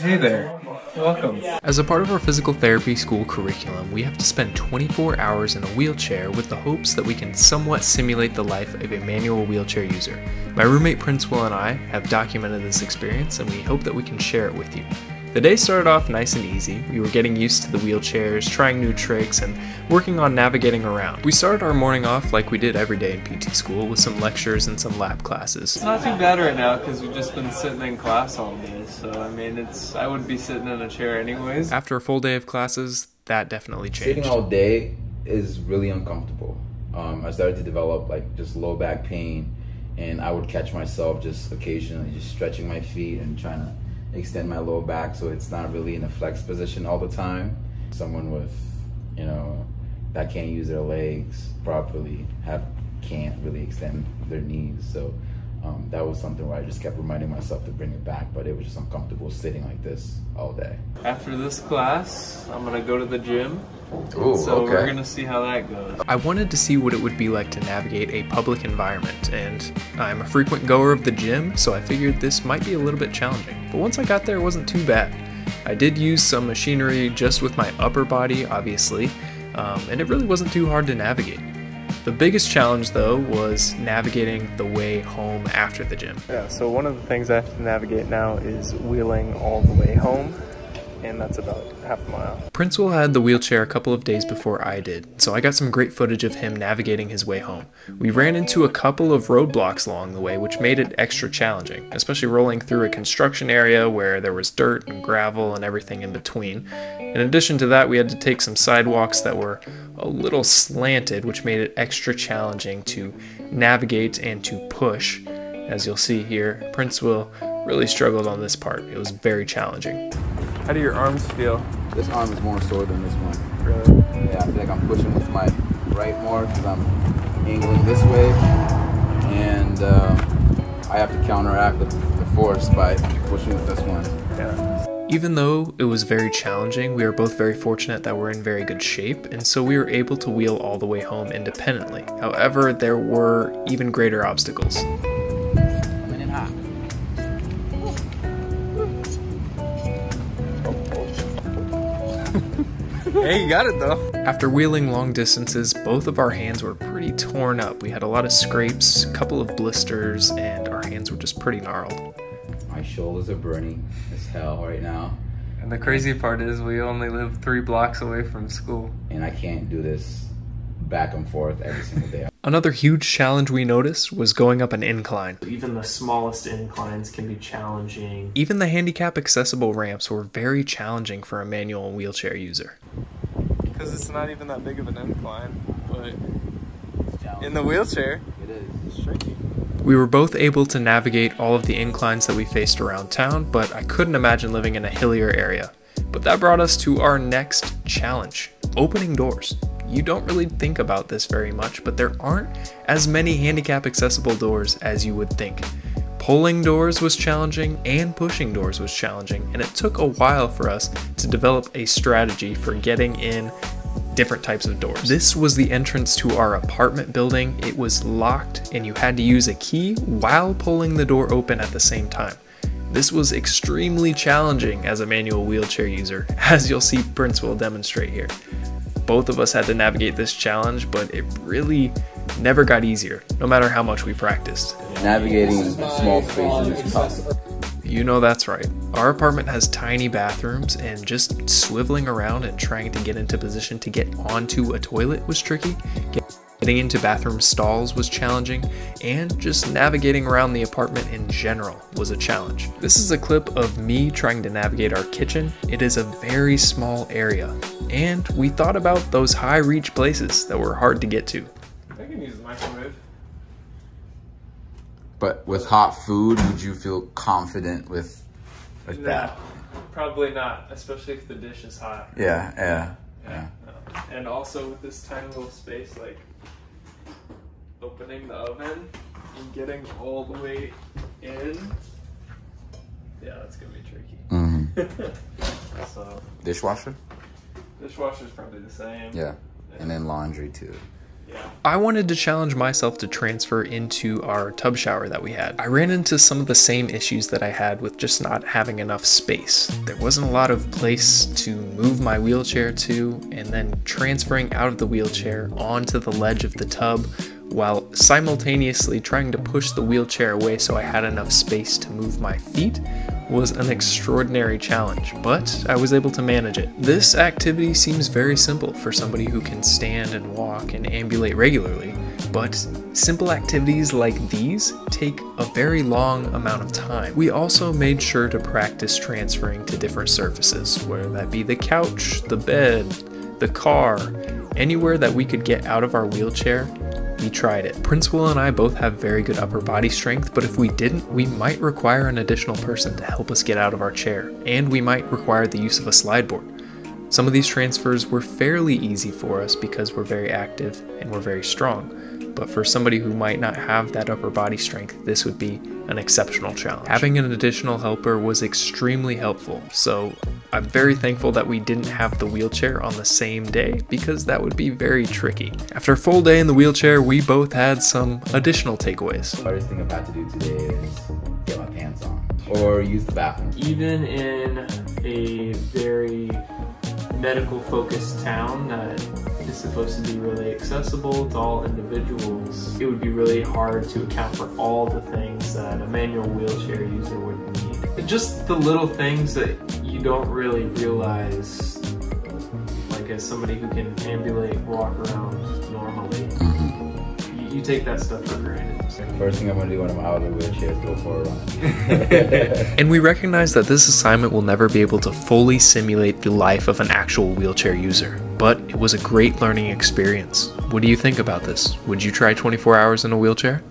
Hey there, welcome. As a part of our physical therapy school curriculum, we have to spend 24 hours in a wheelchair with the hopes that we can somewhat simulate the life of a manual wheelchair user. My roommate Princewill and I have documented this experience, and we hope that we can share it with you. The day started off nice and easy. We were getting used to the wheelchairs, trying new tricks, and working on navigating around. We started our morning off like we did every day in PT school with some lectures and some lab classes. It's not too bad right now because we've just been sitting in class all day, so I mean, I would be sitting in a chair anyways. After a full day of classes, that definitely changed. Sitting all day is really uncomfortable. I started to develop like just low back pain, and I would catch myself just occasionally just stretching my feet and trying to extend my lower back so it's not really in a flex position all the time. Someone with, that can't use their legs properly can't really extend their knees. So that was something where I just kept reminding myself to bring it back, but it was just uncomfortable sitting like this all day. After this class, I'm gonna go to the gym. Ooh, so okay. We're gonna see how that goes. I wanted to see what it would be like to navigate a public environment, and I'm a frequent goer of the gym, so I figured this might be a little bit challenging. But once I got there, it wasn't too bad. I did use some machinery just with my upper body, obviously, and it really wasn't too hard to navigate. The biggest challenge, though, was navigating the way home after the gym. Yeah, so one of the things I have to navigate now is wheeling all the way home, and that's about half a mile. Princewill had the wheelchair a couple of days before I did, so I got some great footage of him navigating his way home. We ran into a couple of roadblocks along the way, which made it extra challenging, especially rolling through a construction area where there was dirt and gravel and everything in between. In addition to that, we had to take some sidewalks that were a little slanted, which made it extra challenging to navigate and to push. As you'll see here, Princewill really struggled on this part. It was very challenging. How do your arms feel? This arm is more sore than this one. Really? Yeah, I feel like I'm pushing with my right more because I'm angling this way, and I have to counteract the force by pushing with this one. Yeah. Even though it was very challenging, we were both very fortunate that we're in very good shape, and so we were able to wheel all the way home independently. However, there were even greater obstacles. Hey, you got it though. After wheeling long distances, both of our hands were pretty torn up. We had a lot of scrapes, a couple of blisters, and our hands were just pretty gnarled. My shoulders are burning as hell right now. And the crazy part is we only live 3 blocks away from school. And I can't do this back and forth every single day. Another huge challenge we noticed was going up an incline. Even the smallest inclines can be challenging. Even the handicap accessible ramps were very challenging for a manual wheelchair user. Because it's not even that big of an incline, but in the wheelchair, It is. it's tricky. We were both able to navigate all of the inclines that we faced around town, but I couldn't imagine living in a hillier area. But that brought us to our next challenge, opening doors. You don't really think about this very much, but there aren't as many handicap accessible doors as you would think. Pulling doors was challenging and pushing doors was challenging, and it took a while for us to develop a strategy for getting in different types of doors. This was the entrance to our apartment building. It was locked and you had to use a key while pulling the door open at the same time. This was extremely challenging as a manual wheelchair user, as you'll see Princewill demonstrate here. Both of us had to navigate this challenge, but it really never got easier, no matter how much we practiced. Navigating small spaces is tough. You know that's right. Our apartment has tiny bathrooms, and just swiveling around and trying to get into position to get onto a toilet was tricky. Getting into bathroom stalls was challenging, and just navigating around the apartment in general was a challenge. This is a clip of me trying to navigate our kitchen. It is a very small area, and we thought about those high reach places that were hard to get to. I can use the microwave. But with hot food, would you feel confident with that? Probably not, especially if the dish is hot. Yeah. And also with this tiny little space, like opening the oven and getting all the way in. Yeah, that's gonna be tricky. Mm-hmm. So Dishwasher? dishwasher's probably the same. Yeah. And then laundry too. I wanted to challenge myself to transfer into our tub shower that we had. I ran into some of the same issues that I had with just not having enough space. There wasn't a lot of place to move my wheelchair to, and then transferring out of the wheelchair onto the ledge of the tub while simultaneously trying to push the wheelchair away so I had enough space to move my feet was an extraordinary challenge, but I was able to manage it. This activity seems very simple for somebody who can stand and walk and ambulate regularly, but simple activities like these take a very long amount of time. We also made sure to practice transferring to different surfaces, whether that be the couch, the bed, the car, anywhere that we could get out of our wheelchair. We tried it. Princewill and I both have very good upper body strength, but if we didn't, we might require an additional person to help us get out of our chair, and we might require the use of a slide board. Some of these transfers were fairly easy for us because we're very active and we're very strong, but for somebody who might not have that upper body strength, this would be an exceptional challenge. Having an additional helper was extremely helpful, so I'm very thankful that we didn't have the wheelchair on the same day because that would be very tricky. After a full day in the wheelchair, we both had some additional takeaways. The hardest thing I've had to do today is get my pants on or use the bathroom. Even in a very medical focused town that is supposed to be really accessible to all individuals, it would be really hard to account for all the things that a manual wheelchair user would need. Just the little things that you don't really realize, like as somebody who can ambulate, walk around normally, you take that stuff for granted. First thing I'm going to do when I'm out of the wheelchair is go for a run. And we recognize that this assignment will never be able to fully simulate the life of an actual wheelchair user, but it was a great learning experience. What do you think about this? Would you try 24 hours in a wheelchair?